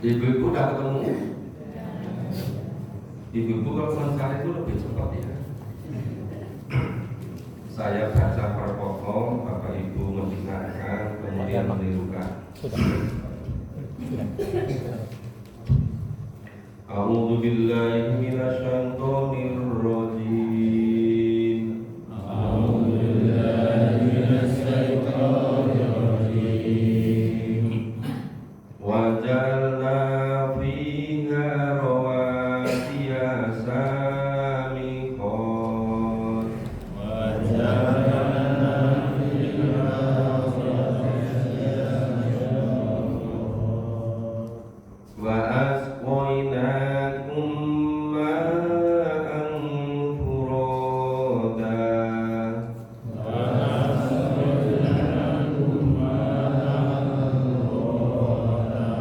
Ibu-ibu udah ketemu? Ibu-ibu kalau mencari itu lebih cepat ya. Saya baca per pokok, Bapak Ibu mendengarkan, kemudian menirukan. A'udzu billahi minasyaitonir rajim. A'udzu billahi minasyaitonir rajim. Wa ja'alna fiha rawasiya samiqat. Wa ja'alna fiha rawasiya samiqat. Wa asqainakum ma'an furada. Wa asqainakum ma'an furada.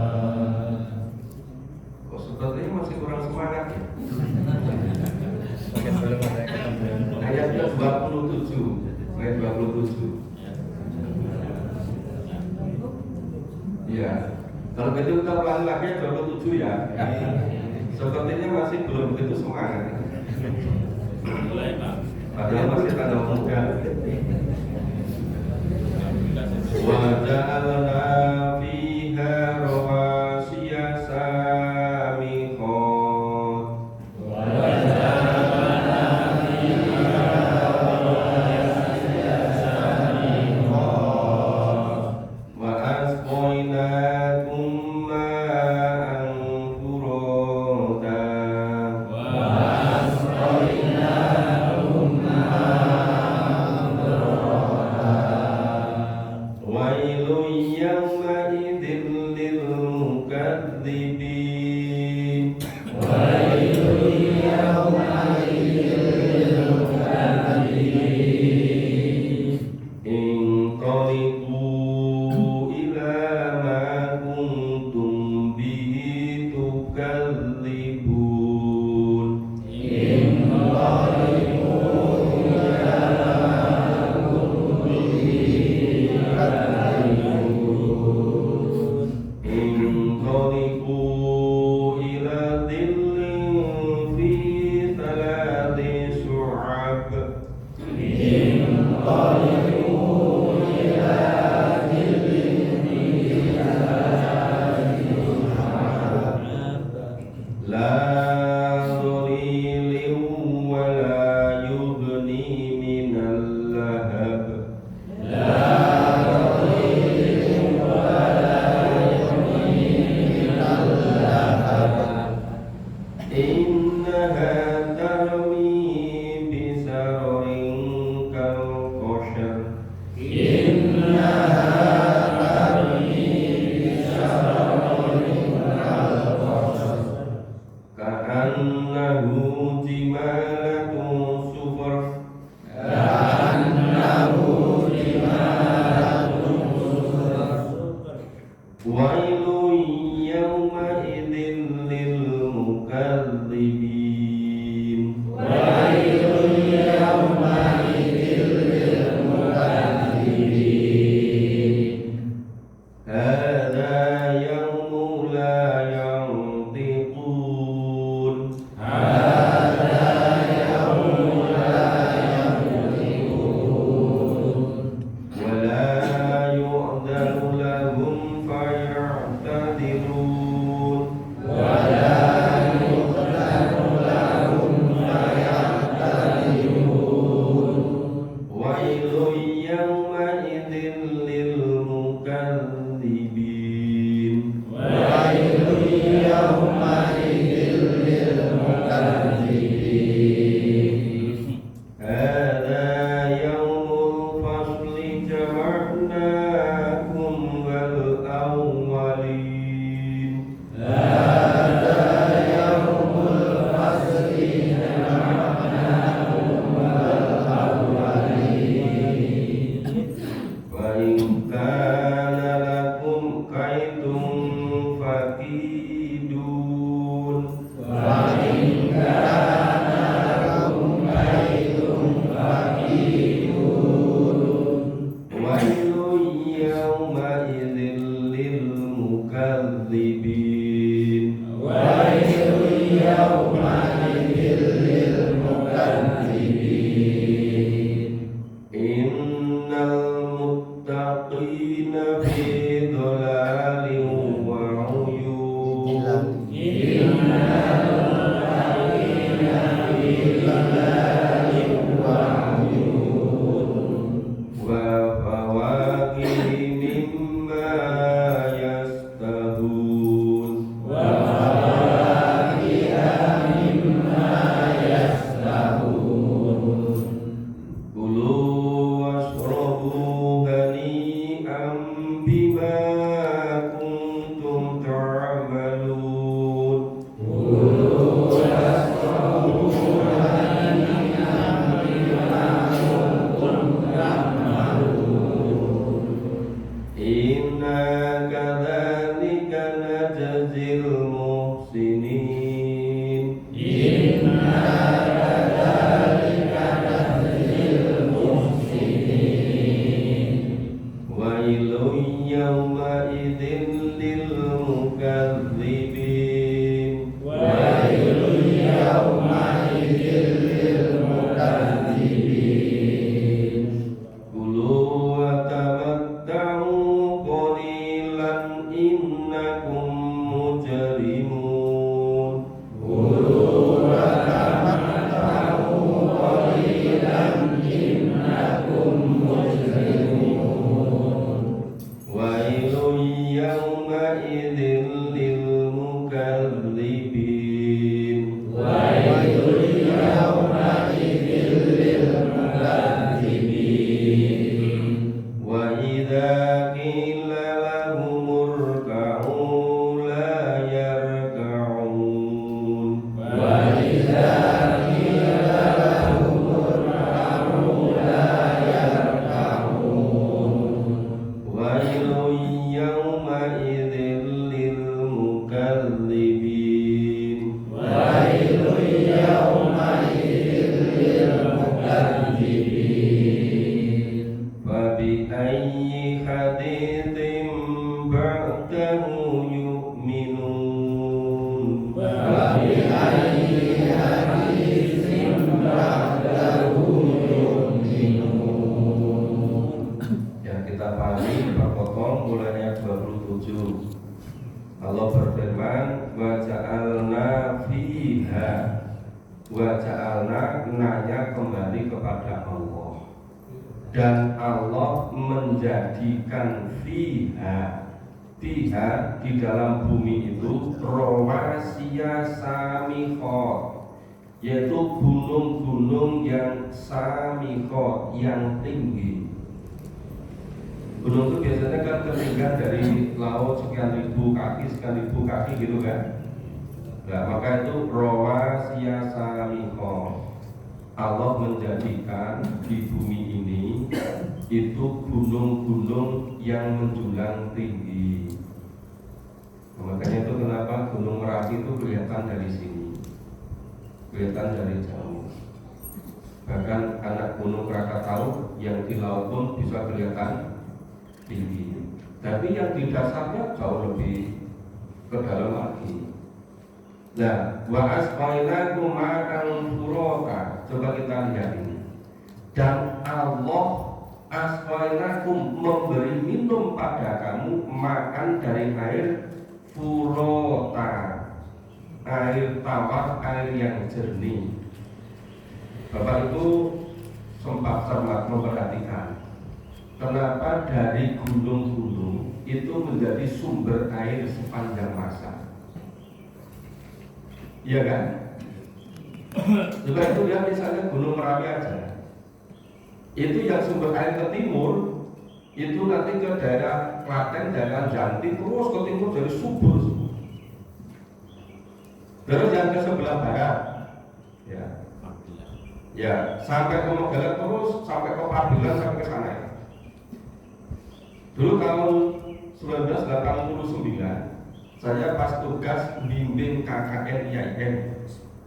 Kok sepertinya masih kurang semangat ya? Ayatnya 27, ayat 27. Ya, kalau begitu kita ulangi lagi ayat 27 ya. Sepertinya masih belum begitu semangat. Padahal masih tanda muda. Wa ja'alna fiha rawasiya samiqat. Wa ja'alna fiha rawasiya samiqat. Wa asqainakum ma'an furada. Wa asqainakum ma'an furada. Wailun yawma'idin lil mukadzibin. Wailun yawma'idin lil mukadzibin. Inqalibu ila ma kuntum bihi tukadzibun. Inqalibu ila ma kuntum bihi tukadzibun. Inqalibu ila dhillin fi thalathi syu'ab. Inqalibu ila dhillin fi thalathi syu'ab. La dhulilin wa la yughni minal lahab. La dhulilin wa la yughni minal lahab. Innaha tarmi bisarin kal qashar. Innaha tarmi bisarin kal qashar. Ka'annahu jimalatun sufar. Ka'annahu jimalatun sufar. Wailun yawma'idin lil mukadzibin. Wailun yawma'idin lil mukadzibin. Hadza yawmu la yantiqun. Hadza yawmu la yantiqun. Wa la yu'dhanu lahum faya'tadirun. Wa la yu'dhanu lahum faya'tadirun. Wailun yawma'idin lil mukadzibin. Wailun yawma'idin lil mukadzibin. Hadza yawmul fasli jama'nakum wal awwalin. Hadza yawmul fasli jama'nakum wal awwalin. Wa in kana lakum kaidun fakidun. Wa in kana lakum kaidun fakidun. Wailun yawma'idin lil mukadzibin. للمكذبين ويل يومئذ للمكذبين كلوا وتمتعوا قليلا إنكم مجرمون كلوا وتمتعوا قليلا إنكم مجرمون ويل يومئذ للمكذبين ويل يومئذ للمكذبين وإذا قيل لهم اركعوا لا يركعون وإذا قيل لهم اركعوا لا يركعون ويل يومئذ للمكذبين ويل يومئذ للمكذبين فبأي حديث بعده يؤمنون وبأي حديث بعده يؤمنون Ya, kita pahami perpotong mulainya 27. Allah berfirman wa ja'alna fiha, wa ja'alna nanya kembali kepada Allah, dan Allah menjadikan fiha di dalam bumi itu rawasiya samikot, yaitu gunung-gunung yang samikot, yang tinggi. Gunung itu biasanya kan ketinggian dari laut sekian ribu kaki gitu kan. Nah, maka itu rawasiya samikot. Allah menjadikan di bumi ini itu gunung-gunung yang menjulang tinggi. Makanya itu kenapa Gunung Merapi itu kelihatan dari sini, kelihatan dari jauh. Bahkan anak Gunung Krakatau yang di laut pun bisa kelihatan tinggi. Tapi yang di dasarnya jauh lebih ke dalam lagi. Nah, wa asqainakum ma'an furata. Coba kita lihat ini. Dan Allah asqainakum memberi minum pada kamu makan dari air furota, air tawar, air yang jernih. Bapak itu sempat cermat memperhatikan kenapa dari gunung-gunung itu menjadi sumber air sepanjang masa. Iya kan? Coba itu lihat misalnya Gunung Merapi aja. Itu yang sumber air ke timur, itu nanti ke daerah Klaten, daerah Janti, terus ke timur jadi subur. Terus yang ke sebelah barat, ya sampai ke Magelang, terus sampai ke Pabilan, sampai ke sana. Dulu tahun 1989 saya pas tugas bimbing KKN IAIN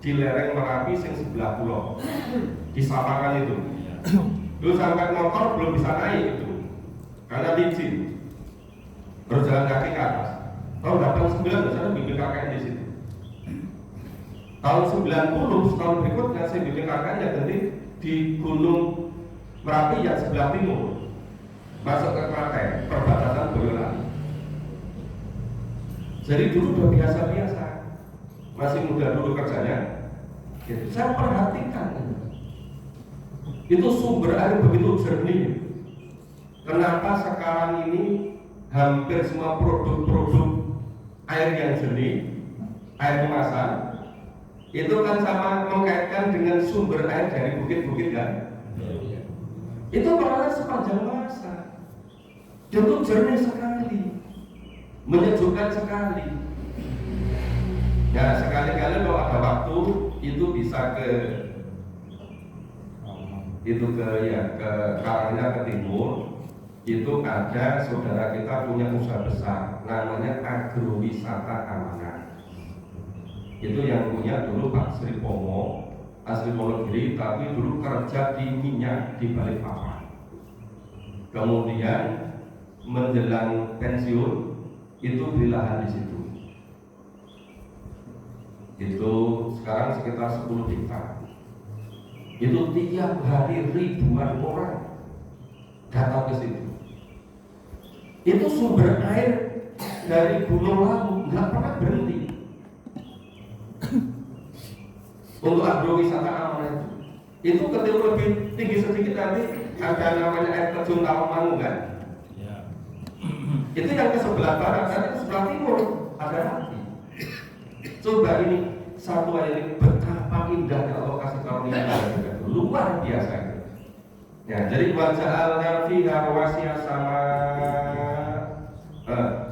di lereng Merapi sing sebelah pulau di Sapangan itu. Dulu sampai motor belum bisa naik itu karena licin, berjalan kaki ke atas. Tahun 89 saya bimbing KKN di situ. Tahun 90 tahun berikutnya saya bimbing KKN ya nanti di Gunung Merapi yang sebelah timur masuk ke Klaten, perbatasan Boyolali. Jadi dulu udah biasa-biasa, masih muda dulu kerjanya. Gitu. Saya perhatikan itu sumber air begitu jernih. Kenapa sekarang ini hampir semua produk-produk air yang jernih, air kemasan, itu kan sama mengkaitkan dengan sumber air dari bukit-bukit kan? Itu karena sepanjang masa, itu jernih sekali, menyejukkan sekali. Ya sekali-kali kalau ada waktu itu bisa ke Karangnya ke timur. Itu ada saudara kita punya usaha besar namanya Agrowisata Amanah. Itu yang punya dulu Pak Sri Pomo, asli Wonogiri, tapi dulu kerja di minyak di Balikpapan. Kemudian menjelang pensiun itu beli lahan di situ. Itu sekarang sekitar 10 hektar. Itu tiap hari ribuan orang datang ke situ. Itu sumber air dari Gunung Lawu nggak pernah berhenti. Untuk agrowisata aman itu ketika lebih tinggi sedikit nanti ada namanya air terjun Tawamangu kan? Ya. Itu yang ke sebelah barat, nanti ke sebelah timur ada lagi. Coba ini satu ini betapa indahnya lokasi karunia luar biasa itu. Ya, jadi waja'alna fiha rawasiya sama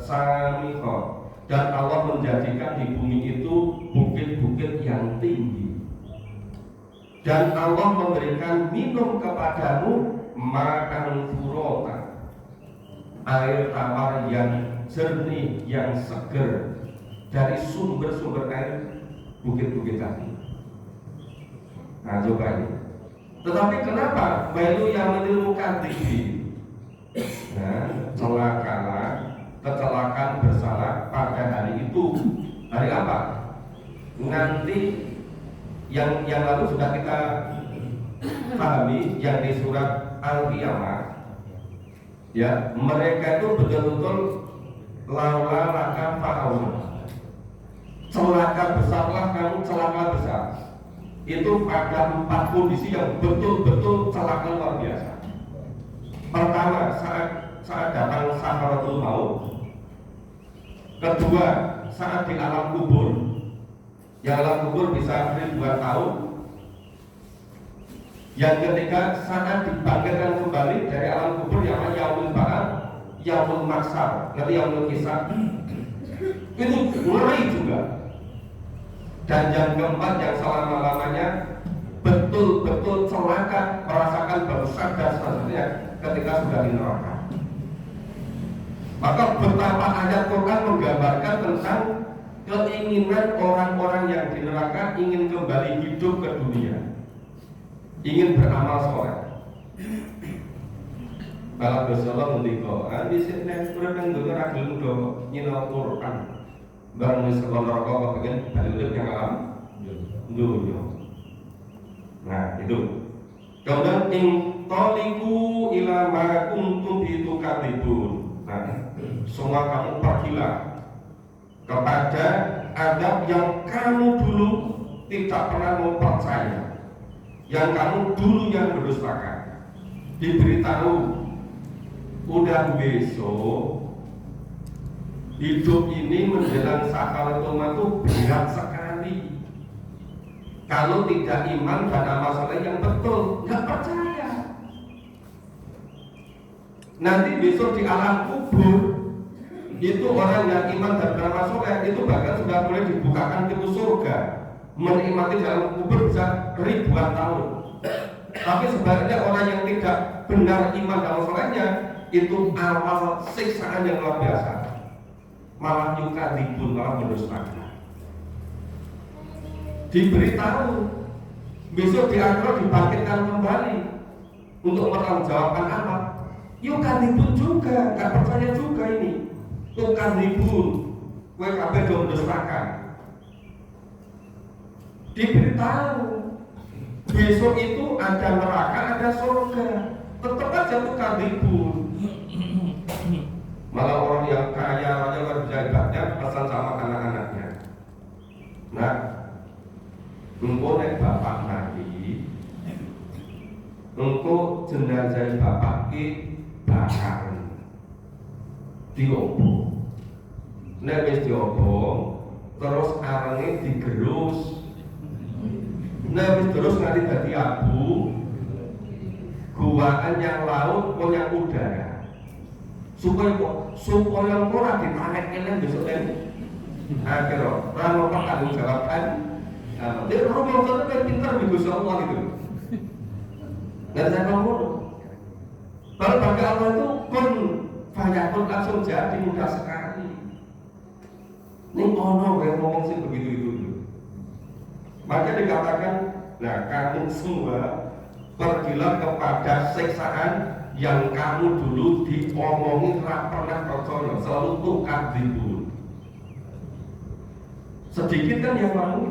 samiqah, dan Allah menjadikan di bumi itu bukit-bukit yang tinggi, dan Allah memberikan minum kepadamu makan furota, air tawar yang jernih, yang seger dari sumber-sumber air bukit-bukit tadi. Nah, coba ini. Tetapi kenapa Bailu yang menirukan tinggi? Nah, celakalah, kecelakaan bersalah pada hari itu. Hari apa? Nanti yang lalu sudah kita pahami, yang di surat Al-Qiyamah. Ya, mereka itu betul-betul laula laka fa'aun. Celaka besarlah kamu, celaka besar. Itu pada 4 kondisi yang betul-betul celaka luar biasa. Pertama, saat datang sakaratul maut. Kedua, saat di alam kubur. Yang alam kubur bisa ribuan tahun. Yang ketiga, saat dibangkitkan kembali dari alam kubur yang yaumul ba'ats, yaumul mahsyar, nanti yaumul hisab. Itu mulai juga. Dan yang keempat, yang selama-lamanya betul-betul celaka, merasakan barusan dan selanjutnya ketika sudah di neraka. Maka betapa ayat Quran menggambarkan tentang keinginan orang-orang yang di neraka ingin kembali hidup ke dunia, ingin beramal soleh. Kalau Rasulullah mendiko, di sini sudah mendengar agil do nyinau Quran. Barang wis sekolah rokok kepengen balik yang alam dunia. Nah itu. Kemudian intoliku ila ma kuntum bitu katibun. Nah, semua kamu pergilah kepada adab yang kamu dulu tidak pernah mau percaya, yang kamu dulu yang berdustakan. Diberitahu, udah besok hidup ini menjelang sakaratul maut itu berat sekali. Kalau tidak iman dan amal soleh yang betul, nggak percaya. Nanti besok di alam kubur itu orang yang iman dan beramal soleh itu bahkan sudah boleh dibukakan pintu surga, menikmati dalam kubur bisa ribuan tahun. Tapi sebenarnya orang yang tidak benar iman dan amal solehnya itu awal siksaan yang luar biasa. Malah yuka dibun, malah mendustakan. Diberitahu besok di akhirat dibangkitkan kembali untuk mempertanggungjawabkan amal. Yuka dibun juga, nggak percaya juga ini. Yuka dibun, kue kabeh do mendustakan. Diberitahu besok itu ada neraka, ada surga. Tetap aja yuka dibun. Malah orang yang kaya raya luar biasa hebatnya pesan sama anak-anaknya. Nah, engkau nek bapak mati, engkau jenazah bapak ki bakar diopo. Nek wis diopo, terus arenge digerus. Nek wis terus nganti dadi abu, guaan yang laut, yang udara. Supaya ora ditanek kene besok kan. Akhirnya ora ono tanggung jawab kan. Dia rumah itu kan pintar Gusti Allah gitu. Dan saya ngomong, kalau bagi Allah itu kun fayakun langsung jadi mudah sekali. Ini ono yang ngomong sih begitu itu. Maka dikatakan, nah kamu semua pergilah kepada siksaan yang kamu dulu diomongin ra pernah percaya, selalu tukar dibun. Sedikit kan yang mau,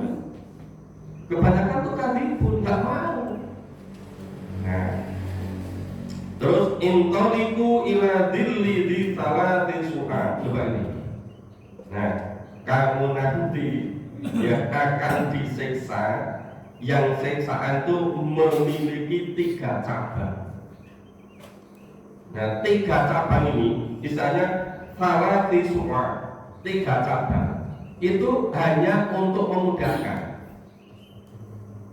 kebanyakan tukar dibun, nggak mau. Nah, terus intoliku ila dilli di salati su'a. Coba ini. Nah, kamu nanti ya akan disiksa yang siksaan itu memiliki 3 cabang. Nah, 3 cabang ini misalnya salati su'a, 3 cabang itu hanya untuk memudahkan.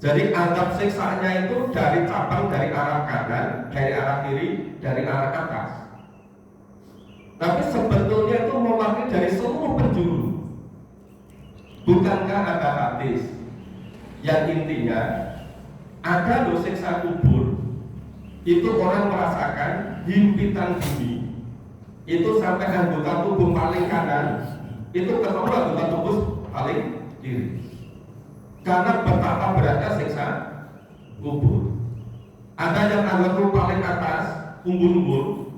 Jadi anggap siksaannya itu dari cabang dari arah kanan, dari arah kiri, dari arah atas. Tapi sebetulnya itu mewakili dari seluruh penjuru. Bukankah ada hadis yang intinya ada loh siksa kubur itu orang merasakan himpitan bumi itu sampai anggota tubuh paling kanan itu ketemu anggota tubuh paling kiri. Karena betapa beratnya siksa kubur. Ada yang anggota tubuh paling atas, umbul-umbul,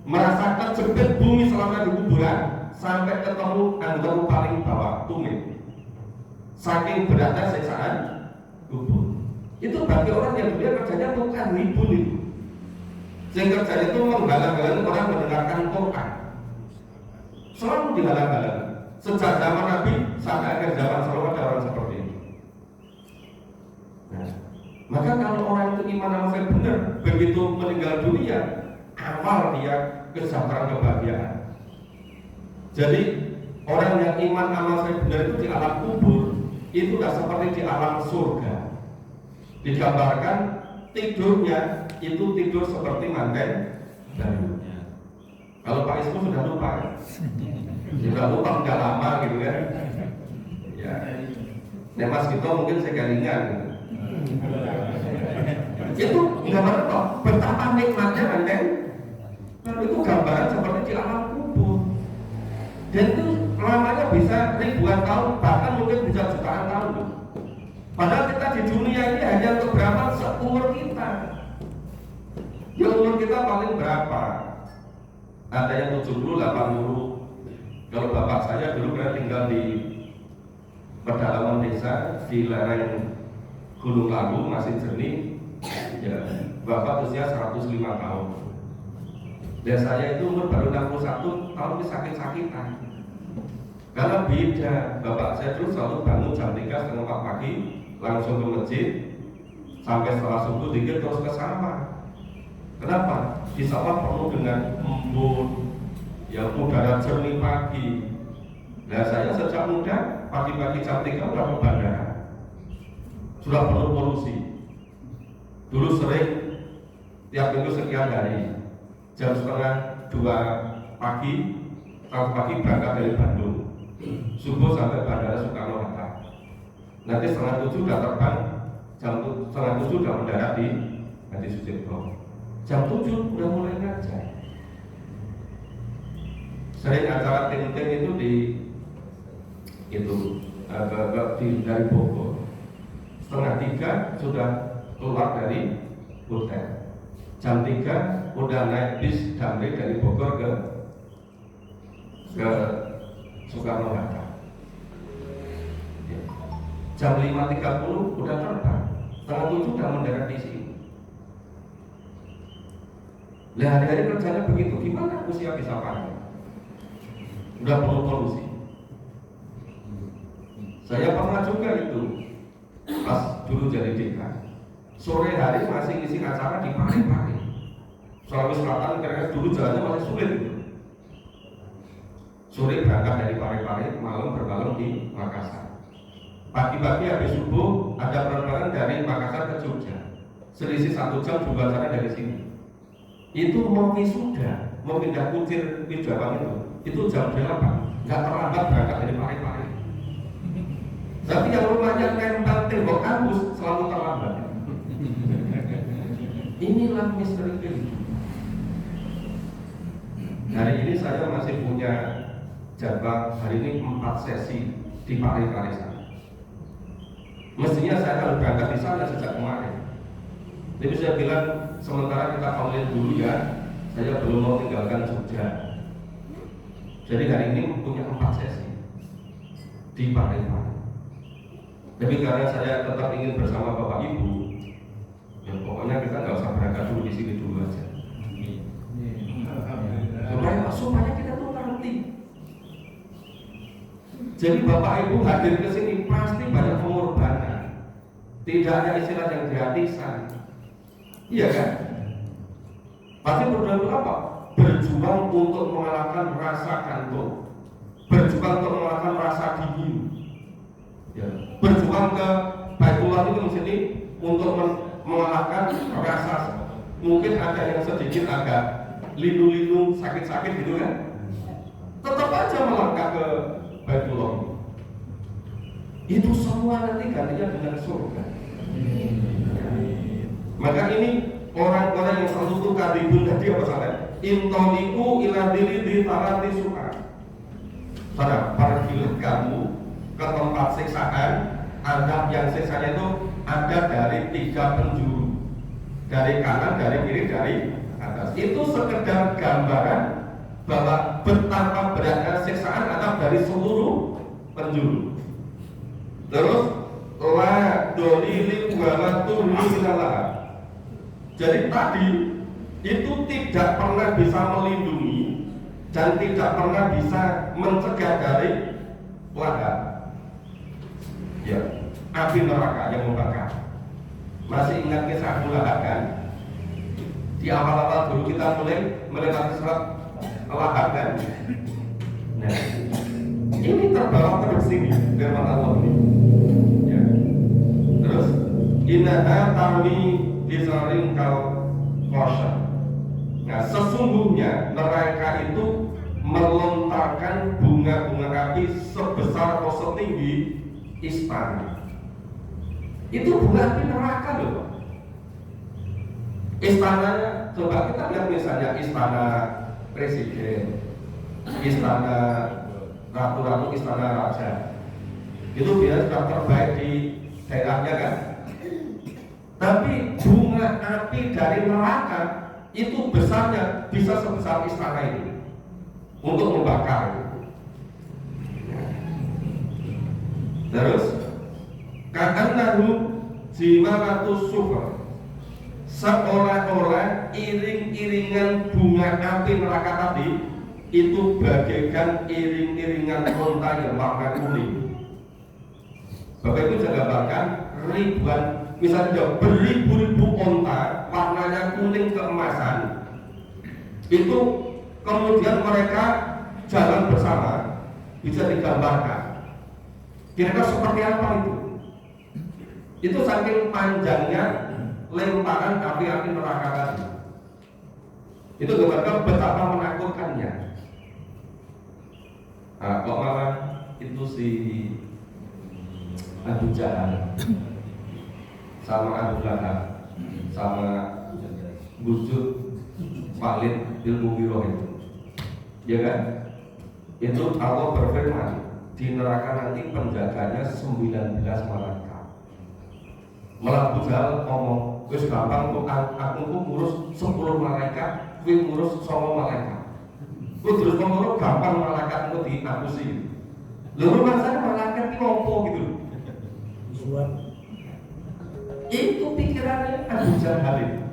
merasakan jepit bumi selama di kuburan sampai ketemu anggota tubuh paling bawah, tumit. Saking beratnya siksaan kubur. Itu bagi orang yang dia kerjanya bukan ribun itu. Yang kerjanya itu menghalang-halangi orang mendengarkan Quran. Selalu dihalang-halangi. Sejak zaman Nabi sampai akhir zaman selalu ada orang seperti ini. Nah, maka kalau orang itu iman amal saya benar, begitu meninggal dunia, awal dia kesejahteraan kebahagiaan. Jadi orang yang iman amal saya benar itu di alam kubur itu sudah seperti di alam surga. Digambarkan tidurnya itu tidur seperti manten baru. Kalau Pak Ismu sudah lupa ya? Sudah lupa udah lama gitu kan? Ya. Nah Mas Gito mungkin segalingan gitu. Itu gambaran kok betapa nikmatnya manten. Itu gambaran seperti di alam kubur. Dan itu lamanya bisa ribuan tahun, bahkan mungkin bisa jutaan tahun. Padahal kita di dunia ini hanya untuk berapa seumur kita. Ya umur kita paling berapa? Ada yang 70, 80. Kalau bapak saya dulu pernah tinggal di pedalaman desa di lereng Gunung Lawu, masih jernih. Ya, bapak usia 105 tahun. Dan saya itu umur baru 61 tahun ini sakit-sakitan. Karena beda, bapak saya terus selalu bangun jam 3 setengah 4 pagi, langsung ke masjid, sampai setelah subuh dikit terus ke sawah. Kenapa? Di sawah penuh dengan embun, ya udara jernih pagi. Nah saya sejak muda, pagi-pagi jam 3 udah ke bandara, sudah penuh polusi. Dulu sering tiap minggu sekian hari, jam setengah 2 pagi, berangkat dari Bandung. Subuh sampai Bandara Soekarno-Hatta. Nanti setengah 7 udah terbang, setengah 7 udah mendarat di Hadi Sucipto. Jam 7 udah mulai ngajar. Sering acara tim-tim itu dari Bogor. Setengah 3 sudah keluar dari hotel. Jam 3 udah naik bis damri dari Bogor ke Soekarno-Hatta. Ya. Jam 5.30 udah terbang, setengah 7 udah mendarat di sini. Lah hari-hari kerjanya begitu, gimana usia bisa panjang? Udah penuh polusi. Saya pernah juga itu, pas dulu jadi dekan, sore hari masih ngisi acara di Pare-Pare, Sulawesi Selatan. Karena dulu jalannya masih sulit gitu. Sore berangkat dari Pare-Pare, malam bermalam di Makassar. Pagi-pagi habis subuh ada penerbangan dari Makassar ke Jogja. Selisih 1 jam juga jalan dari sini. Itu mau wisuda, mau pindah kuncir Wijawan itu jam 8. Nggak terlambat berangkat dari Pare-Pare. Tapi yang rumahnya nempel tembok kampus selalu terlambat. Inilah misteri kehidupan. Hari ini saya masih punya jadwal hari ini 4 sesi di Pare-Pare sana. Mestinya saya harus berangkat di sana sejak kemarin. Jadi saya bilang sementara kita pamit dulu ya, saya belum mau tinggalkan Jogja. Jadi hari ini punya 4 sesi di Parepare. Tapi karena saya tetap ingin bersama Bapak Ibu, ya pokoknya kita nggak usah berangkat dulu di sini dulu aja. Supaya kita tuh ngerti. Jadi Bapak Ibu hadir ke sini pasti banyak pengorbanan. Tidak ada istilah yang gratisan. Iya kan? Pasti berjuang apa? Berjuang untuk mengalahkan rasa kantuk, berjuang untuk mengalahkan rasa dingin. Ya. Berjuang ke Baitullah itu sini untuk mengalahkan rasa, mungkin ada yang sedikit agak lindu-lindu sakit-sakit gitu kan, tetap aja melangkah ke Baitullah. Itu semua nanti gantinya dengan surga. Maka ini orang-orang yang selalu tukar ribun tadi apa salah? Intoniku ila diri di tarati suka. Saudara, pergilah kamu ke tempat siksaan. Adab yang siksanya itu ada dari 3 penjuru, dari kanan, dari kiri, dari atas. Itu sekedar gambaran bahwa betapa beratnya siksaan adab dari seluruh penjuru. Terus la dolili wala turmilalah. Jadi tadi itu tidak pernah bisa melindungi dan tidak pernah bisa mencegah dari lahar. Ya, api neraka yang membakar. Masih ingat kisah Abu Lahab kan? Di awal-awal dulu kita mulai melewati surat Lahab kan? Nah, ini terbawa terus sini firman Allah ini. Ya. Terus innaha tarmi bisaring kal qasha. Nah, sesungguhnya neraka itu melontarkan bunga-bunga api sebesar atau setinggi istana. Itu bunga api neraka loh. Istananya, coba kita lihat misalnya istana presiden, istana ratu-ratu, istana raja. Itu biasa sudah terbaik di daerahnya kan. Tapi bunga api dari neraka itu besarnya bisa sebesar istana itu untuk membakar. Terus ka'annahu jimaratus sufar, seolah-olah iring-iringan bunga api neraka tadi itu bagaikan iring-iringan unta yang warna kuning. Bapak itu saya gambarkan ribuan, misalnya beribu-ribu unta warnanya kuning keemasan, itu kemudian mereka jalan bersama, bisa digambarkan. Kira-kira seperti apa itu? Itu saking panjangnya lemparan api-api neraka tadi. Itu gambarkan betapa menakutkannya. Nah, kok malah itu si Abu Jahal sama Abu Lahab sama wujud Walid bin Mughirah itu, ya kan? Itu Allah berfirman, di neraka nanti penjaganya 19 malaikat. Malah Abu Jahal ngomong, wis gampang kok aku ngurus 10 malaikat, kowe ngurus 9 malaikat. Kowe terus ngomong gampang malaikat engko dihapusi. Lho rasane malaikat iki opo gitu. Itu pikirannya Abu Jahal itu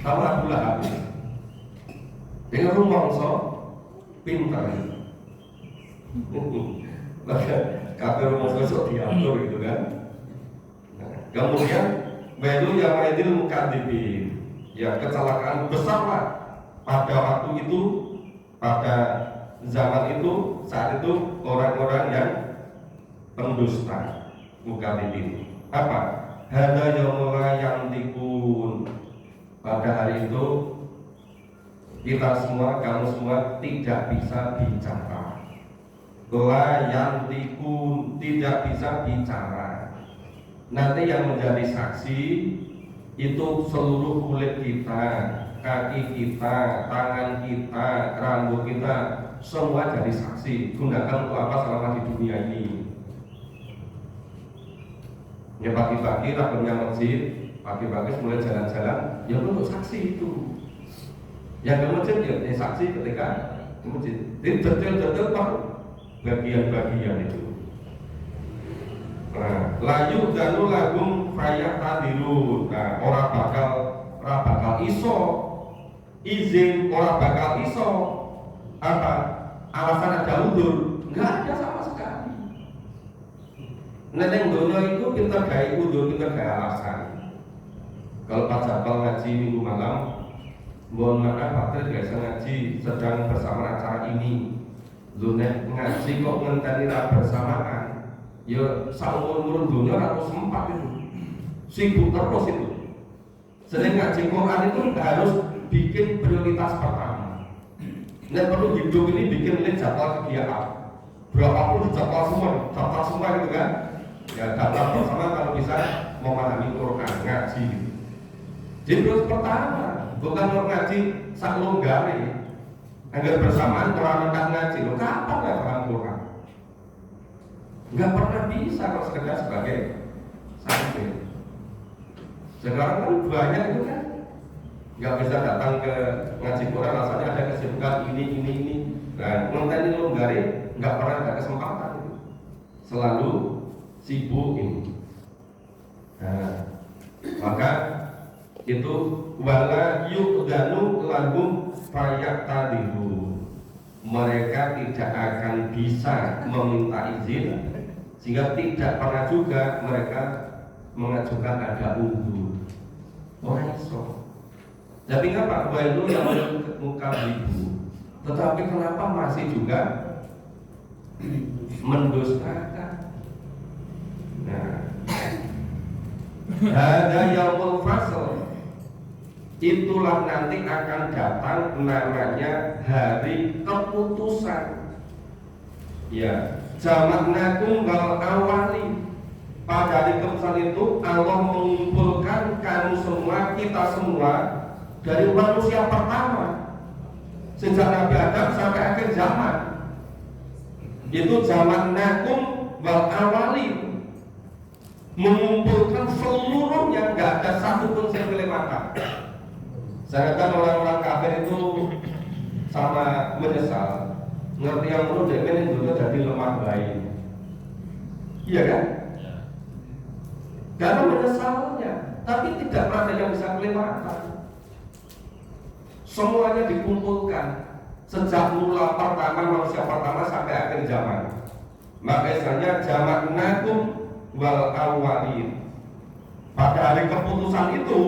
sama Abu Lahab dengan rumangsa pintar. Maka kafir rumangsa sok diatur gitu kan. Kemudian wailu yaumaidil mukadzibin, ya kecelakaan besarlah pada waktu itu, pada zaman itu, saat itu orang-orang yang pendusta. Mukadzibin apa? Hada yaumul yantikun. Pada hari itu kita semua, kamu semua tidak bisa bicara. La yantikun, tidak bisa bicara. Nanti yang menjadi saksi itu seluruh kulit kita, kaki kita, tangan kita, rambut kita, semua jadi saksi. Gunakan untuk apa selama di dunia ini? Ya pagi-pagi rakyatnya masjid pagi-pagi mulai jalan-jalan, ya untuk saksi itu. Yang ke masjid ya saksi ketika ke masjid. Jadi detail-detail per bagian-bagian itu. Nah, layu danu lagum fayak tadilu. Nah, orang bakal iso izin, orang bakal iso apa alasan ada udur, nggak ada sama sekali. Nah, yang dunia itu pinter gaya udur, pinter gaya alasan. Kalau Pak Jabal ngaji minggu malam, mohon maaf Pak Tri biasa ngaji sedang bersama acara ini. Lunek ngaji kok ngenteni bersamaan. Ya saumur-umur dunia atau sempat itu. Sibuk terus itu. Sering ngaji Quran itu harus bikin prioritas pertama. Nah, perlu hidup ini bikin jadwal kegiatan. Berapapun jadwal semua gitu kan. Ya daftar bersama kalau bisa memahami Quran, ngaji gitu. Jadi terus pertama, bukan orang ngaji sak longgare. Agar bersamaan Quran dan ngaji, lo kapan nggak paham Quran? Nggak pernah bisa kalau sekedar sebagai santri. Sekarang kan banyak itu kan, nggak bisa datang ke ngaji Quran, alasannya ada kesibukan ini. Nah, ngonten longgare nggak pernah ada kesempatan itu. Selalu sibuk ini. Nah, maka itu wala yu'danu lahum fayaktadiru. Mereka tidak akan bisa meminta izin, sehingga tidak pernah juga mereka mengajukan ada undur. Orang iso. Tapi kenapa wailu yang muka ibu? Tetapi kenapa masih juga mendustakan? Nah, ada yaumul fasl. Itulah nanti akan datang namanya hari keputusan. Ya, jamaknakum wal awali. Pada hari keputusan itu Allah mengumpulkan kamu semua, kita semua dari manusia pertama sejak Nabi Adam sampai akhir zaman. Itu jamaknakum wal awali, mengumpulkan seluruhnya, nggak ada satupun yang boleh makan. Saya katakan orang-orang kafir itu sama menyesal, ngerti yang perlu demen itu jadi lemah bayi. Iya kan? Karena menyesalnya, tapi tidak pernah yang bisa kelewatan. Semuanya dikumpulkan sejak mula pertama manusia pertama sampai akhir zaman. Makanya jamaknakum wal awwalin. Pada hari keputusan itu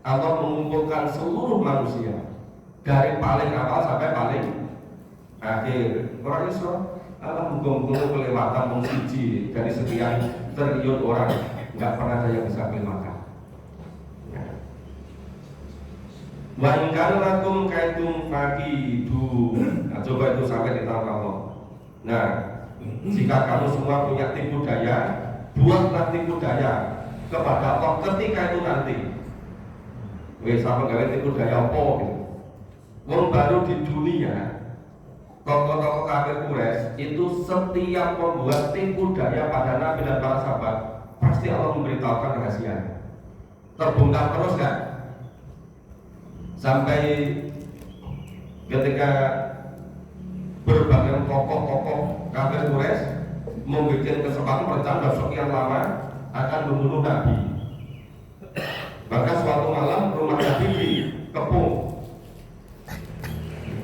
Allah mengumpulkan seluruh manusia dari paling awal sampai paling akhir. Orang Islam Allah menggonggung kelewatan mengsuci dari sekian triliun orang, nggak pernah ada yang bisa kelewatan. Wa in kana lakum kaitum faqidu. Nah, coba itu sampai di tangan Allah. Nah, jika kamu semua punya tipu daya, buatlah tipu daya kepada Allah ketika itu nanti. Wes sama gawe tipu daya apa gitu. Wong baru di dunia, tokoh-tokoh kafir Quraisy itu setiap membuat tipu daya pada Nabi dan para sahabat, pasti Allah memberitahukan rahasia. Terbongkar terus kan? Sampai ketika berbagai tokoh-tokoh kafir Quraisy membuat kesepakatan rencana sekian lama akan membunuh Nabi. Maka suatu malam rumah Nabi dikepung.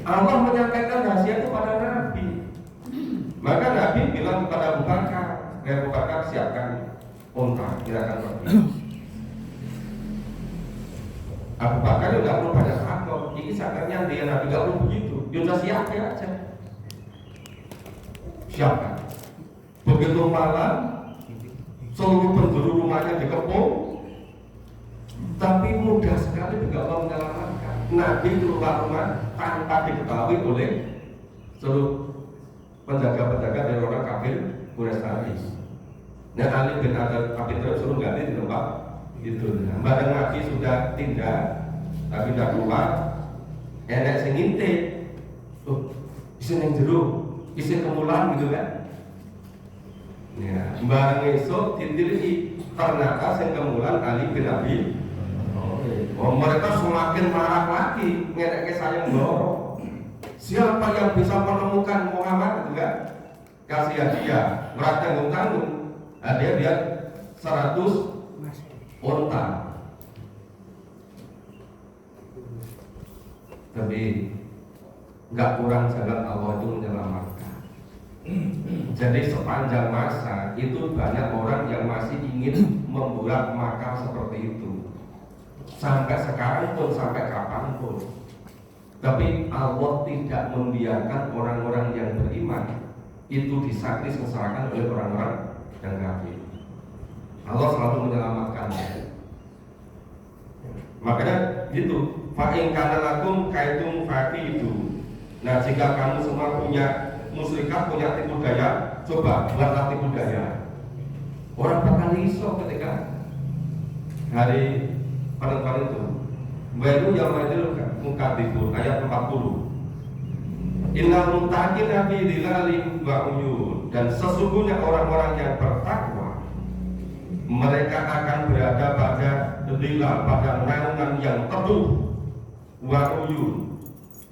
Allah menyampaikan rahasia itu pada Nabi. Maka Nabi bilang kepada Abu Bakar, Abu Bakar siapkan unta, kita akan pergi. Abu Bakar itu nggak perlu banyak faktor. Ini saatnya dia Nabi nggak perlu begitu. Dia sudah siapkan aja. Siapkan. Begitu malam, seluruh penjuru rumahnya dikepung. Tapi mudah sekali juga Allah menyelamatkan. Nabi keluar rumah tanpa diketahui oleh seluruh penjaga-penjaga dari orang kafir Quraisy tadi. Nah, Ali bin Abi Thalib suruh ganti di tempat itu. Badan Nabi sudah tindak, tapi tidak keluar. Enak sing ngintip. Isi yang jeruk, isi kemulan gitu kan. Ya, bareng esuk ditilihi ternyata sing kemulan Ali bin Abi. Oh, mereka semakin marah lagi, ngerekke sayang loro. Siapa yang bisa menemukan Muhammad, gitu kan? Kasih hadiah, berat tanggung-tanggung. Dia 100 unta. Tapi nggak kurang jalan Allah itu menyelamatkan. Jadi sepanjang masa itu banyak orang yang masih ingin membuat makam seperti itu. Sampai sekarang pun, sampai kapanpun. Tapi Allah tidak membiarkan orang-orang yang beriman itu disakiti sengsarakan oleh orang-orang yang kafir. Allah selalu menyelamatkannya. Makanya gitu, fa'in kana lakum kaitum faqidu. Nah, jika kamu semua punya musyrikah, punya tipu daya, coba buatlah tipu daya. Orang bakal risau ketika hari paling itu. Baru yang majul mukadibun ayat 40. Innal muttaqina fi dhilalin wa uyun, dan sesungguhnya orang-orang yang bertakwa mereka akan berada pada dhilal, pada naungan yang teduh, wa uyun,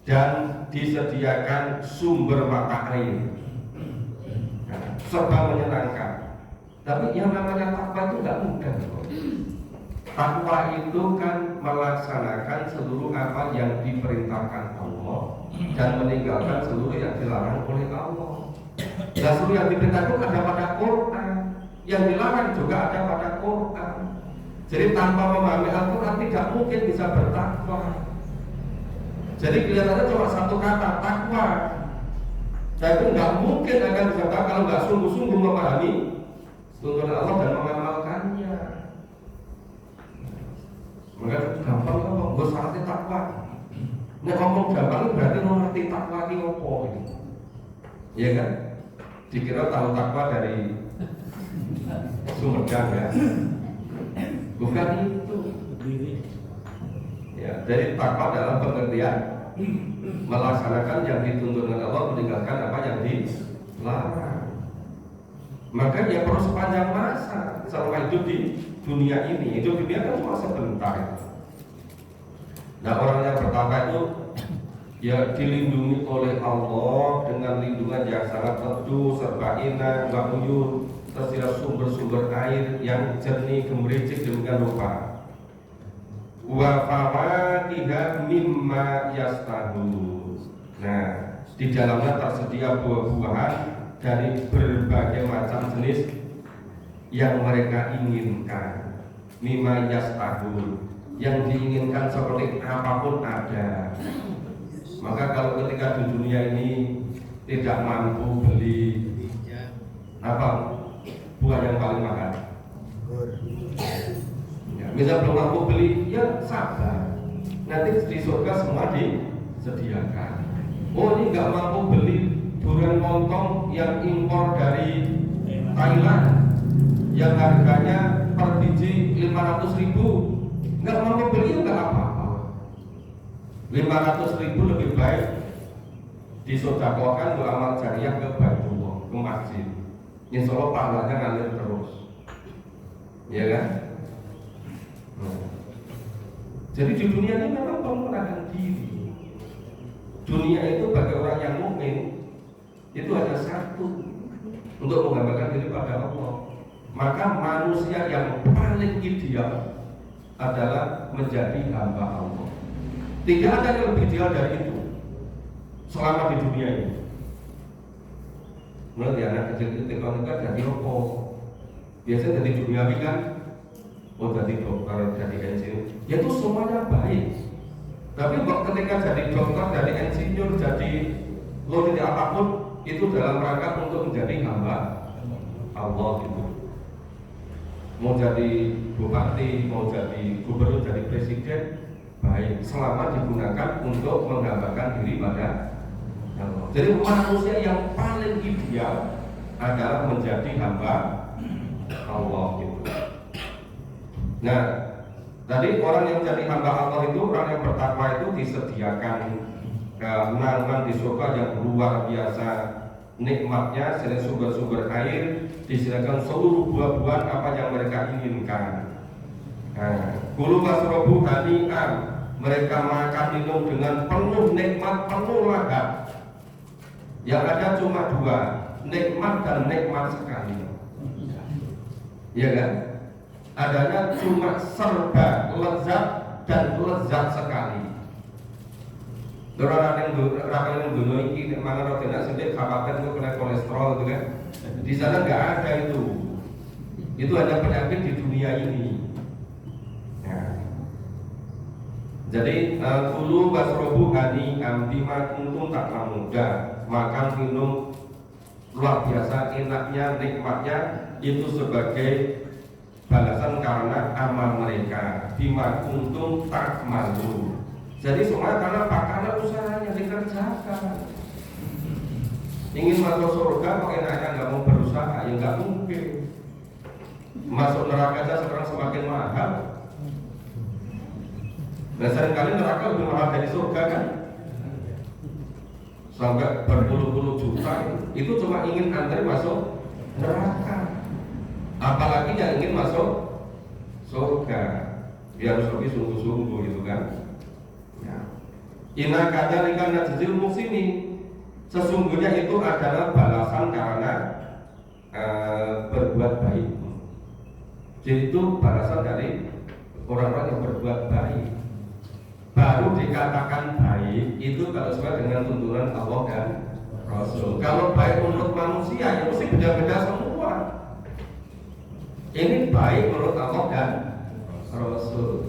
dan disediakan sumber mata air. Nah, serba menyenangkan. Tapi yang namanya takwa itu nggak mudah. Takwa itu kan melaksanakan seluruh apa yang diperintahkan Allah dan meninggalkan seluruh yang dilarang oleh Allah. Dan seluruh yang diperintahkan ada pada Quran, yang dilarang juga ada pada Quran. Jadi tanpa memahami Al-Quran tidak mungkin bisa bertakwa. Jadi kelihatannya cuma satu kata, takwa. Tapi nggak mungkin akan bisa takwa kalau nggak sungguh-sungguh memahami tuntunan Allah dan mengamalkannya. Maka gampang ngomong, gue syaratnya takwa. Nek ngomong gampang berarti lo ngerti takwa ini apa? Iya kan? Dikira tahu takwa dari Sumedang ya? Bukan itu. Ya, jadi takwa dalam pengertian melaksanakan yang dituntut oleh Allah, meninggalkan apa yang dilarang. Maka ya perlu sepanjang masa selama hidup di dunia ini. Hidup dunia kan cuma sebentar. Nah, orang yang bertakwa itu ya dilindungi oleh Allah dengan lindungan yang sangat teduh, serba indah, uyun, tersedia sumber-sumber air yang jernih, gemericik demikian rupa. Wa fawakiha mimma yastahun. Nah, di dalamnya tersedia buah-buahan dari berbagai macam jenis yang mereka inginkan. Mimma yastahun, yang diinginkan seperti apapun ada. Maka kalau ketika di dunia ini tidak mampu beli apa buah yang paling mahal, ya, misal belum mampu beli, ya sabar. Nanti di surga semua disediakan. Oh, ini nggak mampu beli durian montong yang impor dari Thailand yang harganya per biji 500.000, nggak mampu beli nggak apa-apa. 500.000 lebih baik disodakokan untuk amal jariah ke Baitullah, ke masjid. Insya Allah pahalanya ngalir terus, ya kan? Jadi di dunia ini memang pemenangan diri. Dunia itu bagi orang yang mukmin itu hanya satu, untuk menggambarkan diri pada Allah. Maka manusia yang paling ideal adalah menjadi hamba Allah. Tidak ada yang lebih ideal dari itu selama di dunia ini. Menurut anak kecil itu teknologi jadi apa? Biasanya dari duniawi kan, oh jadi dokter, jadi engineer, ya itu semuanya baik. Tapi ketika jadi dokter, jadi insinyur, jadi lo tidak apapun, itu dalam rangka untuk menjadi hamba Allah gitu. Mau jadi bupati, mau jadi gubernur, jadi presiden, baik selama digunakan untuk menggambarkan diri pada Allah. Jadi manusia yang paling ideal adalah menjadi hamba Allah gitu. Nah, tadi orang yang jadi hamba Allah itu, orang yang bertakwa itu disediakan kemenangan di surga yang luar biasa, nikmatnya, selain sumber-sumber air, disediakan seluruh buah-buahan apa yang mereka inginkan. Kulu wasrobu hani'an, mereka makan minum dengan penuh nikmat, penuh lahap. Yang ada cuma dua, nikmat dan nikmat sekali. Ya kan? Adanya cuma serba lezat dan lezat sekali. Orang yang dulu ini mana roti nak sedih khawatir itu kena kolesterol gitu kan? Di sana nggak ada itu. Itu hanya penyakit di dunia ini. Jadi kulu wasrobu hani bima kuntum ta'lamun, makan minum luar biasa enaknya, nikmatnya itu sebagai balasan karena amal mereka. Bima kuntum ta'lamun. Jadi semuanya karena usahanya dikerjakan. Ingin masuk surga kok enaknya nggak mau berusaha, ya nggak mungkin. Masuk neraka aja sekarang semakin mahal. Dan seringkali neraka lebih mahal dari surga kan? Sampai berpuluh-puluh juta. Itu cuma ingin antri masuk neraka. Apalagi yang ingin masuk surga, dia harus lebih sungguh-sungguh gitu kan? Inna kadzalika najzil muhsinin. Sesungguhnya itu adalah balasan karena berbuat baik. Jadi itu balasan dari orang-orang yang berbuat baik. Baru dikatakan baik itu kalau sesuai dengan tuntunan Allah dan Rasul. Kalau baik menurut manusia itu mesti beda-beda semua. Ini baik menurut Allah dan Rasul.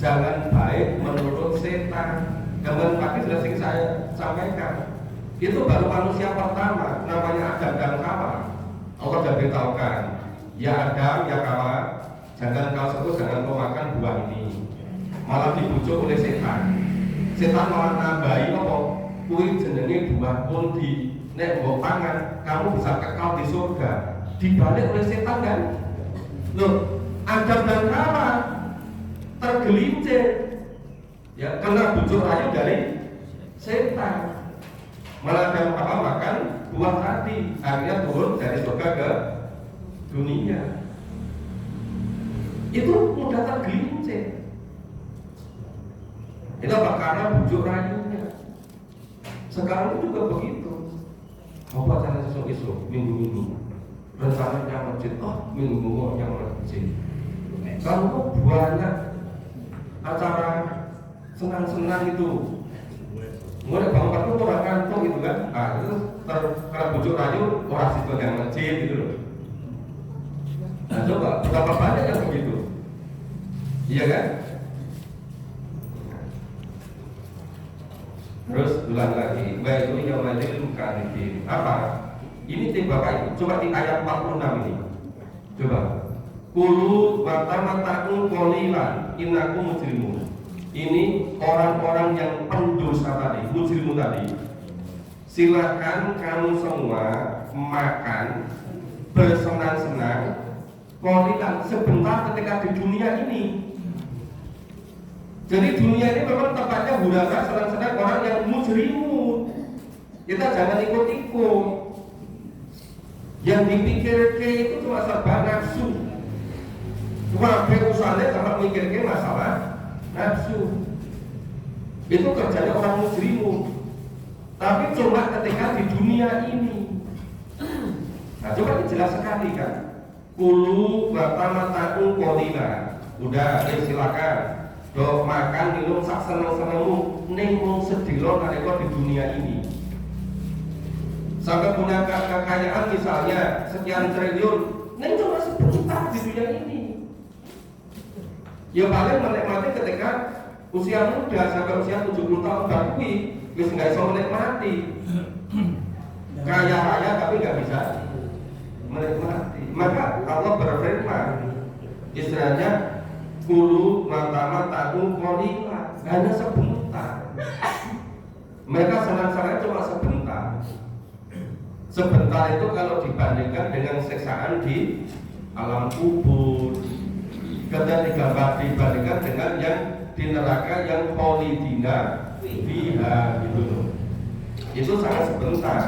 Jangan baik menurut setan. Gambar pagi sudah sering saya sampaikan. Itu baru manusia pertama, namanya Adam dan Hawa. Allah sudah beritahukan, ya Adam, ya Hawa, jangan kau sentuh, jangan kau makan buah ini. Malah dibujuk oleh setan. Setan malah nambahi apa? Kuwi jenenge buah kuldi. Nek mbok pangan, kamu bisa kekal di surga. Dibalik oleh setan kan? Loh, Adam dan Hawa tergelincir. Ya, kena bujuk rayu dari setan. Malah ada apa makan buah tadi, akhirnya turun dari surga ke dunia. Itu mudah tergelincir. Itu apa? Karena bujuk rayunya. Sekarang juga begitu. Mau pacaran esok-esok, minggu-minggu. Rencananya masjid, minggu-minggu yang masjid. Kalau banyak acara senang-senang itu, mulai bangun pagi orang kantor gitu kan, itu karena bujuk rayu orang situ yang masjid gitu loh. Nah coba betapa banyak yang begitu, iya kan? Terus ulang lagi, baik itu yang majlis kanifin apa? Ini Bapak Ibu, coba di ayat 46 ini, coba. Kulu mata-mataku qalilan innakum mujrimun. Ini orang-orang yang pendosa tadi, mujrimun tadi. Silakan kamu semua makan bersenang-senang qalilan sebentar ketika di dunia ini. Jadi dunia ini memang tempatnya hura-hara senang-senang orang yang mujrimun. Kita jangan ikut-ikut. Yang dipikirkan itu cuma serba nafsu. Cuma usahanya sama mikirkan masalah nafsu. Itu kerjanya orang mujrimun. Tapi cuma ketika di dunia ini. Nah coba jelas sekali kan. Kulu mata-mataku qalilan. Udah, silakan. Do makan minum sak seneng-senengmu ning mung sedilo nalika di dunia ini. Sampai punya kekayaan misalnya sekian triliun, ning cuma sebentar di dunia ini. Ya paling menikmati ketika usia muda sampai usia 70 tahun baru wis nggak bisa menikmati. Kaya raya tapi nggak bisa menikmati. Maka Allah berfirman, istilahnya kulu mata-mataku qalilan, hanya sebentar. Mereka senang-senang cuma sebentar. Sebentar itu kalau dibandingkan dengan siksaan di alam kubur, ketika dibandingkan dengan yang di neraka yang khalidina fiha gitu loh. Itu sangat sebentar.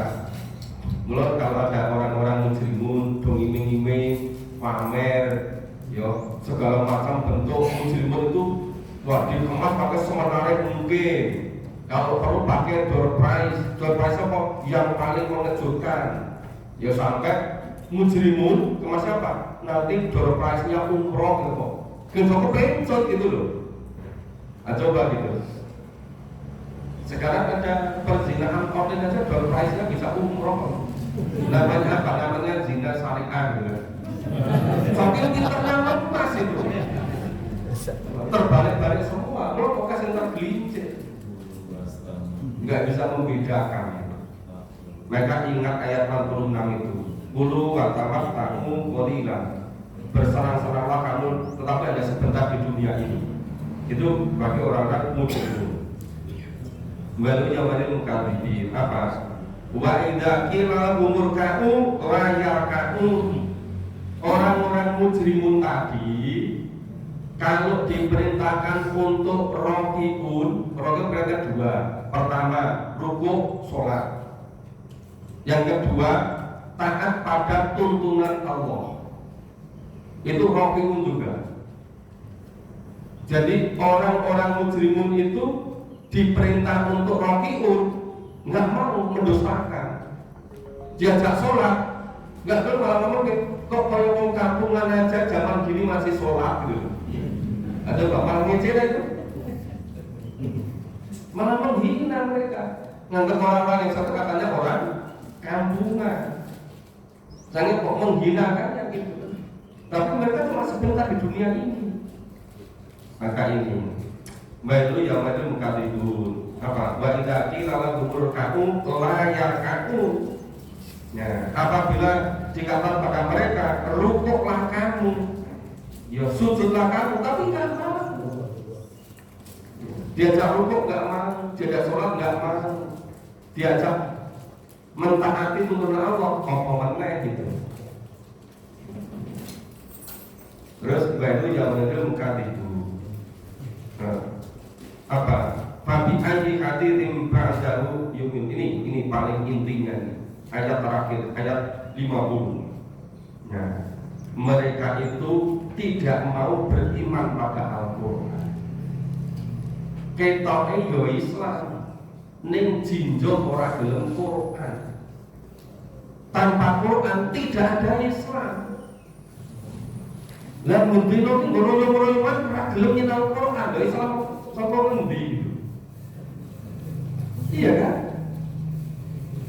Mulai kalau ada orang-orang mujrimun, dong iming-iming, pamer, yo segala macam bentuk mujrimun itu wah dikemas pakai semenarik mungkin. Kalau perlu pakai door prize apa? Yang paling mengejutkan. Ya sampai mujrimun kemas apa? Nanti door prize-nya umroh gitu kok. Gitu kepencot gitu loh. Nah, coba gitu. Sekarang ada perzinahan online aja door prize-nya bisa umroh. Namanya apa? Namanya zina syariah gitu. Sambil pinternya emas itu. Terbalik-balik semua. Lo kok kasih tergelincir. Nggak bisa membedakan. Mereka ingat ayat 66 itu. Bulu katamat kamu qalilan. Berserang-seranglah kamu, tetapi hanya sebentar di dunia ini. Itu bagi orang-orang mujrim. Baru yang mukadzibin apa? Wa idza qila umur ka'u layar ka'u. Orang-orang mujrimun tadi kalau diperintahkan untuk rokiun perintah dua. Pertama, rukuk sholat. Yang kedua, taat pada tuntunan Allah. Itu rokiun juga. Jadi orang-orang mujrimun itu diperintah untuk rokiun, nggak mau mendustakan. Diajak sholat, nggak perlu malah ngomong kok kalau mau kampungan aja zaman gini masih sholat gitu. Ada bapak ngecil itu, malah menghina mereka. Nganggap orang-orang yang satu katanya orang kampungan. Saya kok menghinakannya gitu. Tapi mereka cuma sebentar di dunia ini. Maka ini baik itu yang maju mukadzibun apa? Wa idza qila lahum ka'u layar ka'u. Ya, apabila dikatakan pada mereka rukuklah kamu, ya sujudlah kamu, tapi nggak mau. Diajak rukuk nggak mau, diajak sholat nggak mau, diajak mentaati tuntunan Allah, kompomennya gitu. Terus baik itu yang maju mukadzibun. Apa? Fabi ayyi hadirin ba'dahu yumin. Ini paling intinya nih. Ayat terakhir, ayat 50. Nah, mereka itu tidak mau beriman pada Al-Quran. Ketoke yo Islam, ning jinjok ora gelem Quran. Tanpa Quran tidak ada Islam. Lah mendino ngoro-ngoroan ora gelem nyinau Quran, lha Islam sapa ngendi? Iya kan?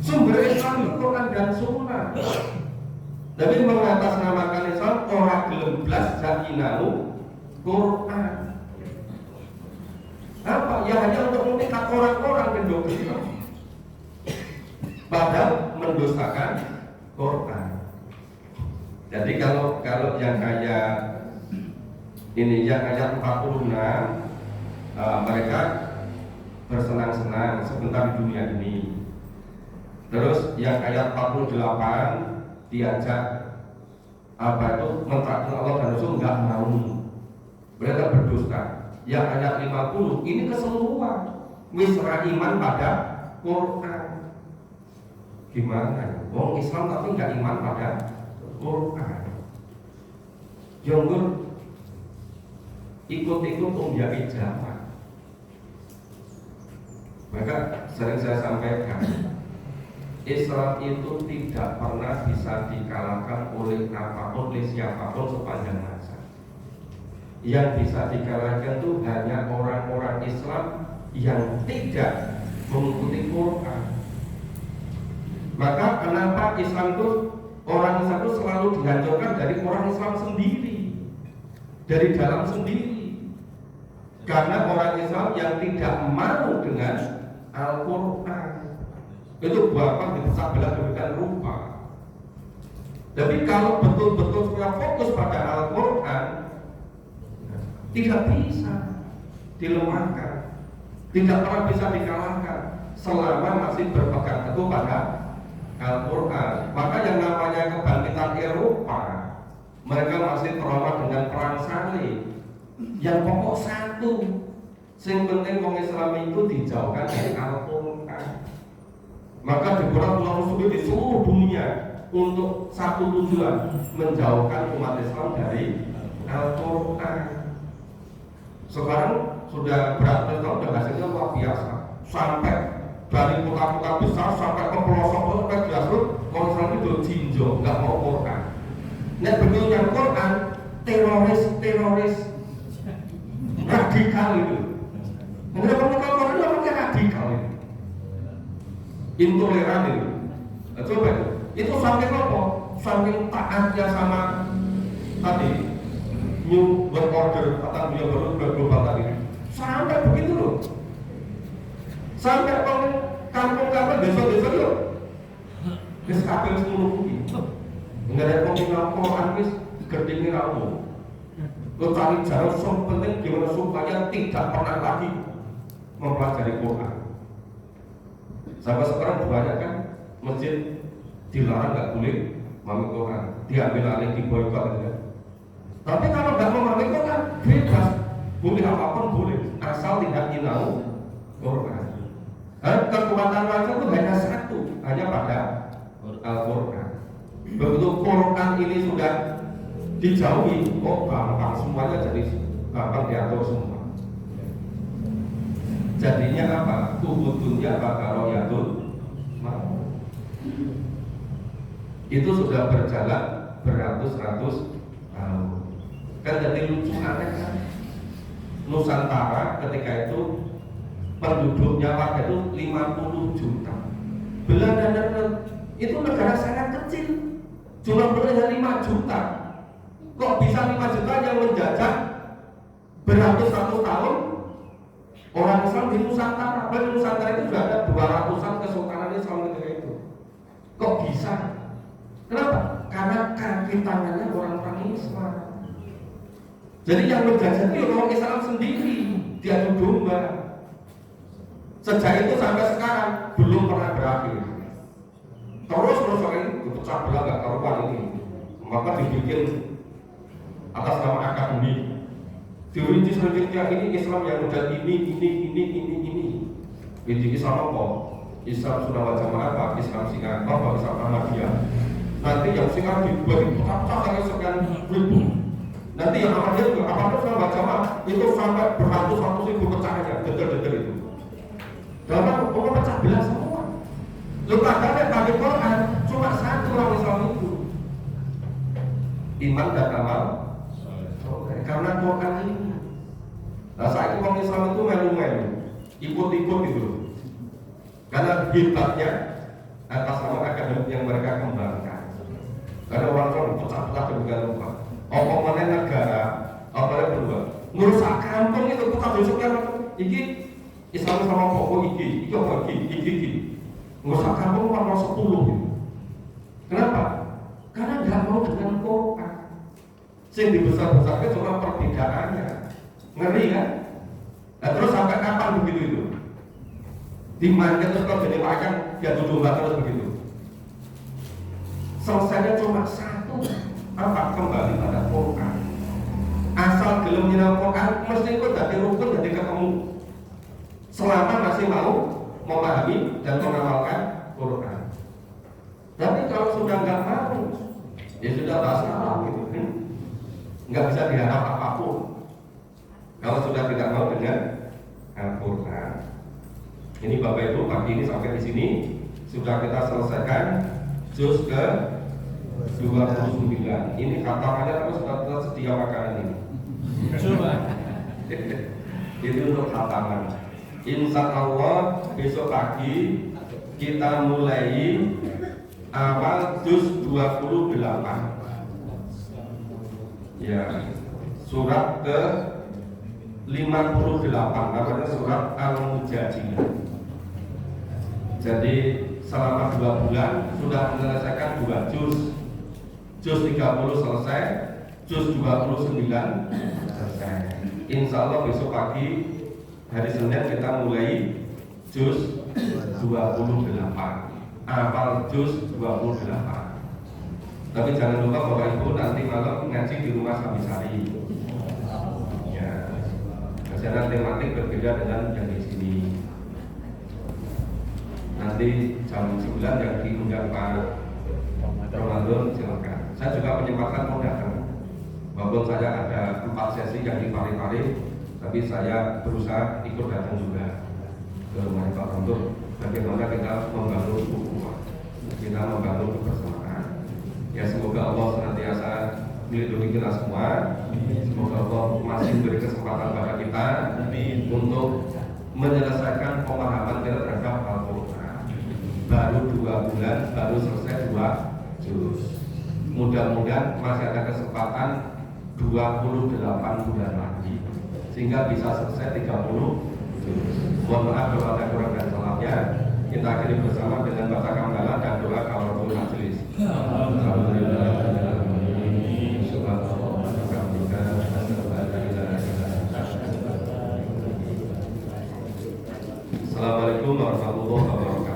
Sumber Islam itu Quran dan Sunnah. Tapi mengatasnamakan Islam orang gelem blas jakinau Quran. Apa? Ya hanya untuk memikat orang-orang penduduk Islam. Padahal mendustakan Quran. Jadi kalau yang kayak ini yang ayat 46 mereka bersenang-senang sebentar di dunia ini. Terus yang ayat 48 diajak apa itu mentaati Allah dan Rasul nggak mau, mereka berdusta. Yang ayat 50 ini keseluruhan misra iman pada Quran. Gimana? Wong Islam tapi nggak iman pada Quran. Jonggur ikut-ikut umjai jamaah. Maka sering saya sampaikan, Islam itu tidak pernah bisa dikalahkan oleh apapun, oleh siapapun sepanjang masa. Yang bisa dikalahkan itu hanya orang-orang Islam yang tidak mengikuti Quran. Maka kenapa Islam itu orang Islam itu selalu dihancurkan dari orang Islam sendiri, dari dalam sendiri. Karena orang Islam yang tidak mau dengan Al-Quran itu bahkan dipecah belah demikian rupa. Tapi kalau betul-betul sudah fokus pada Al-Quran, tidak bisa dilemahkan, tidak pernah bisa dikalahkan selama masih berpegang teguh pada Al-Quran. Maka yang namanya kebangkitan Eropa, mereka masih trauma dengan perang salib. Yang pokok satu, yang penting orang Islam itu dijauhkan dari Al-Quran. Maka Deborah telah musuh di seluruh dunia untuk satu tujuan, menjauhkan umat Islam dari Al-Quran. Sekarang sudah berapa tahun dan hasilnya luar biasa. Sampai dari kota-kota besar sampai ke pelosok sampai grassroots, orang Islam itu jinjo, nggak mau Quran. Nah begitu yang Quran, teroris radikal itu. Mengenai pembukaan Quran itu namanya radikal itu. Intoleran itu. Nah, coba itu saking apa? Saking taatnya sama tadi New World Order atau dunia baru global tadi. Sampai begitu loh. Sampai kampung-kampung desa-desa itu wis kabeh wis ngono kuwi. Enggak ada komunal Quran wis gedenge rawo. Lo cari jalan yang penting gimana supaya tidak pernah lagi mempelajari Quran. Sampai sekarang banyak kan masjid dilarang nggak boleh memahami Quran, diambil alih di boykot ya. Tapi kalau nggak memahami Quran bebas, boleh apapun boleh, asal tidak inau Quran. Kekuatan wajah itu hanya satu, hanya pada Al-Quran. Begitu Quran ini sudah dijauhi, oh gampang semuanya jadi gampang diatur semua. Jadinya apa? Tuhudunnya bakal yatul mau. Itu sudah berjalan beratus-ratus tahun. Kan jadi lucu aneh kan? Nusantara ketika itu penduduknya warga itu 50 juta. Belanda itu negara sangat kecil, cuma berdaya 5 juta. Kok bisa 5 juta yang menjajah beratus-ratus tahun orang Islam di Nusantara? Di Nusantara itu sudah ada 200-an kesultanan Islam ketika itu. Kok bisa? Kenapa? Karena kaki tangannya orang-orang Islam. Jadi yang menjajah itu orang Islam sendiri, diadu domba. Sejak itu sampai sekarang belum pernah berakhir. Terus ini pecah belah gak karuan ini. Maka dibikin atas nama akademi. Dirinci-rincinya ini Islam yang udah ini. Ini Islam apa? Islam Sunnah wal Jamaah, Islam Singapura, Islam Ahmadiyah. Nanti yang Singapura dibuat pecah kayak sekian ribu. Nanti yang Ahmadiyah juga apapun Islam wal Jamaah itu sampai beratus-ratus ribu pecahannya, detail-detail itu. Dalam pokoknya pecah belah semua. Lupa kan bagi Quran cuma satu orang Islam itu. Iman dan amal. Karena Quran ini. Nah saat itu orang Islam itu melu-melu, ikut-ikut gitu. Karena hebatnya atas nama akademik yang mereka kembangkan. Karena orang Islam pecah-pecah demikian rupa. Mana negara, apa kedua, merusak kampung itu pecah-pecah. Iki Islam sama pokok iki apa iki. Merusak kampung nomor 10 gitu. Kenapa? Karena nggak mau dengan Quran. Sing dibesar-besarkan cuma perbedaannya. Ngeri kan? Nah, terus sampai kapan begitu itu? Dimanjat terus kalau jadi wayang dia duduk terus begitu. Selesainya cuma satu, apa? Kembali pada Quran. Asal gelem nyinau Quran, mesti kok jadi rukun jadi ketemu. Selama masih mau memahami dan mengamalkan Quran. Tapi kalau sudah nggak mau, ya sudah masalah gitu kan. Nggak bisa diharap apapun. Kalau sudah tidak mau dengan Al-Quran. Ini Bapak Ibu pagi ini sampai di sini sudah kita selesaikan juz ke 29. Ini katakannya tapi sudah tersedia makanan ini. Coba. Itu untuk khatangan. Insya Allah besok pagi kita mulai awal juz 28. Ya, surat ke 58 namanya surat Al-Mujadilah. Jadi selama 2 bulan sudah menyelesaikan 2 juz. Juz 30 selesai, juz 29 selesai. Insya Allah besok pagi hari Senin kita mulai juz 28. Awal juz 28. Tapi jangan lupa Bapak Ibu nanti malam ngaji di rumah Samisari. Ya, kajian tematik berbeda dengan yang di sini. Nanti nanti jam 9 yang diundang Pak Ramadan silakan. Saya juga menyempatkan mau datang. Walaupun saya ada 4 sesi yang di Parepare, tapi saya berusaha ikut datang juga ke rumah Pak untuk bagaimana kita membangun ukhuwah, kita membangun kebersamaan. Ya semoga Allah senantiasa melindungi kita semua. Semoga Allah masih memberi kesempatan pada kita untuk menyelesaikan pemahaman kita terhadap Al-Quran. Baru 2 bulan, baru selesai 2 juz. Mudah-mudahan masih ada kesempatan 28 bulan lagi sehingga bisa selesai 30 juz. Mohon maaf kalau ada kurang dan salahnya. Kita akhiri bersama dengan baca hamdalah dan doa kafaratul majelis. Assalamualaikum warahmatullahi wabarakatuh.